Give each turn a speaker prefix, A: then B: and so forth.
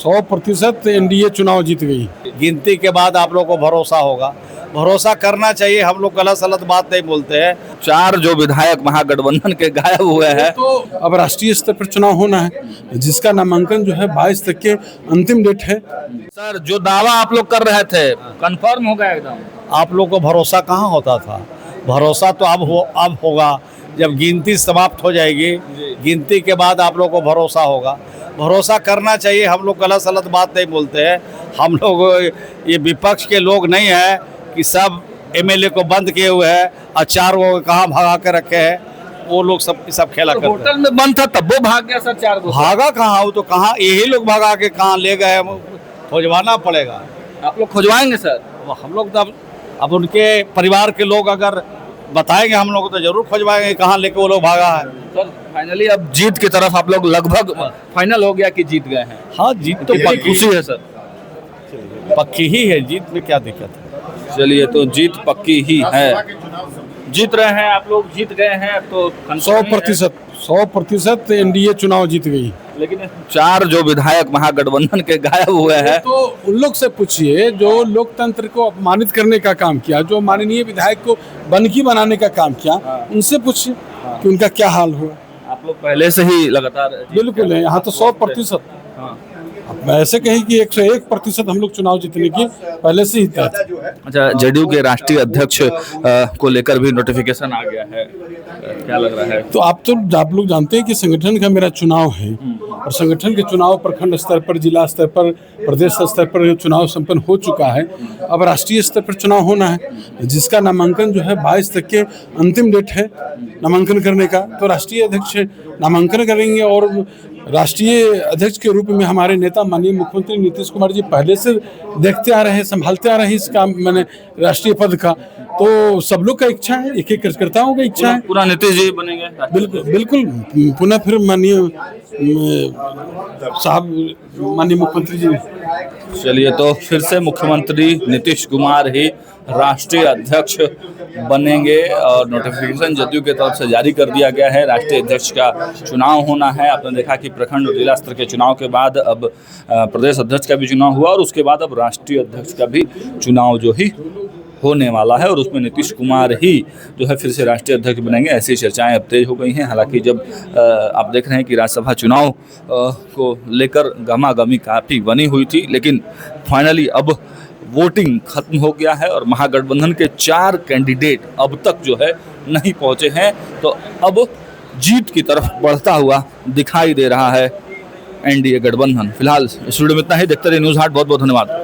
A: 100% NDA चुनाव जीत गई।
B: गिनती के बाद आप लोग को भरोसा होगा, भरोसा करना चाहिए। हम लोग गलत सलत बात नहीं बोलते हैं।
C: 4 जो विधायक महागठबंधन के गायब हुए हैं,
A: तो अब राष्ट्रीय स्तर पर चुनाव होना है, जिसका नामांकन जो है 22 तक के अंतिम डेट है।
C: सर जो दावा आप लोग कर रहे थे कंफर्म हो गया एकदम?
B: आप लोग को भरोसा कहाँ होता था? भरोसा तो अब होगा जब गिनती समाप्त हो जाएगी। गिनती के बाद आप लोग को भरोसा होगा, भरोसा करना चाहिए। हम लोग गलत सलत बात नहीं बोलते हैं। हम लोग ये विपक्ष के लोग नहीं है कि सब एमएलए को बंद किए हुए हैं और 4 को कहाँ भगा के रखे हैं। वो लोग सब खेला करते हैं।
C: होटल में बंद था तब वो भाग गया सर 4 को।
B: भागा कहाँ? वो तो कहाँ, यही लोग भगा के कहाँ ले गए, खोजवाना पड़ेगा।
C: आप लोग खुजवाएंगे सर?
B: हम लोग तो अब उनके परिवार के लोग अगर बताएंगे हम लोग तो जरूर खोजवाएंगे कहाँ लेके वो लोग भागा है।
C: सर फाइनली अब जीत की तरफ आप लोग लगभग फाइनल हो गया कि जीत गए हैं?
B: हाँ, जीत तो
C: कितनी
B: पक्की
C: खुशी है सर?
B: पक्की ही है, जीत में क्या दिक्कत है।
C: चलिए तो जीत पक्की ही है। जीत रहे हैं आप लोग, जीत गए हैं तो
A: 100% एनडीए चुनाव जीत गई।
C: लेकिन 4 जो विधायक महागठबंधन के गायब हुए हैं,
A: तो उन लोग से पूछिए जो लोकतंत्र को अपमानित करने का काम किया, जो माननीय विधायक को बनकी बनाने का काम किया, उनसे पूछिए कि उनका क्या हाल हुआ।
C: आप लोग पहले से ही लगातार
A: बिल्कुल है, यहाँ तो 100%। अब ऐसे कहें कि 101% हम लोग चुनाव जीतने की पहले से ही तय थे।
C: अच्छा, जेडीयू के राष्ट्रीय अध्यक्ष को लेकर भी नोटिफिकेशन आ गया है, क्या लग रहा है?
A: तो आप लोग जानते हैं कि संगठन का मेरा चुनाव है और संगठन के चुनाव प्रखंड स्तर पर, जिला स्तर पर, प्रदेश स्तर पर चुनाव संपन्न हो चुका है। अब राष्ट्रीय स्तर पर चुनाव होना है, जिसका नामांकन जो है 22 तक के अंतिम डेट है नामांकन करने का। तो राष्ट्रीय अध्यक्ष नामांकन करेंगे और राष्ट्रीय अध्यक्ष के रूप में हमारे नेता माननीय मुख्यमंत्री नीतीश कुमार जी पहले से देखते आ रहे हैं, संभालते आ रहे हैं इस काम, मैंने राष्ट्रीय पद का। तो सब लोग का इच्छा है, एक कार्यकर्ताओं का इच्छा है।
C: पूरा नीतीश जी बनेंगे?
A: बिल्कुल पुनः फिर माननीय मुख्यमंत्री जी।
C: चलिए तो फिर से मुख्यमंत्री नीतीश कुमार ही राष्ट्रीय अध्यक्ष बनेंगे और नोटिफिकेशन जदयू की तरफ से जारी कर दिया गया है। राष्ट्रीय अध्यक्ष का चुनाव होना है। आपने देखा कि प्रखंड और जिला स्तर के चुनाव के बाद अब प्रदेश अध्यक्ष का भी चुनाव हुआ और उसके बाद अब राष्ट्रीय अध्यक्ष का भी चुनाव जो ही होने वाला है और उसमें नीतीश कुमार ही जो है फिर से राष्ट्रीय अध्यक्ष बनेंगे। ऐसी चर्चाएं अब तेज हो गई हैं। हालांकि जब आप देख रहे हैं कि राज्यसभा चुनाव को लेकर गहमागहमी काफ़ी बनी हुई थी, लेकिन फाइनली अब वोटिंग खत्म हो गया है और महागठबंधन के 4 कैंडिडेट अब तक जो है नहीं पहुंचे हैं। तो अब जीत की तरफ बढ़ता हुआ दिखाई दे रहा है एनडीए गठबंधन। फिलहाल इस वीडियो में इतना ही। देखते रहिए न्यूज़ हाट। बहुत बहुत धन्यवाद।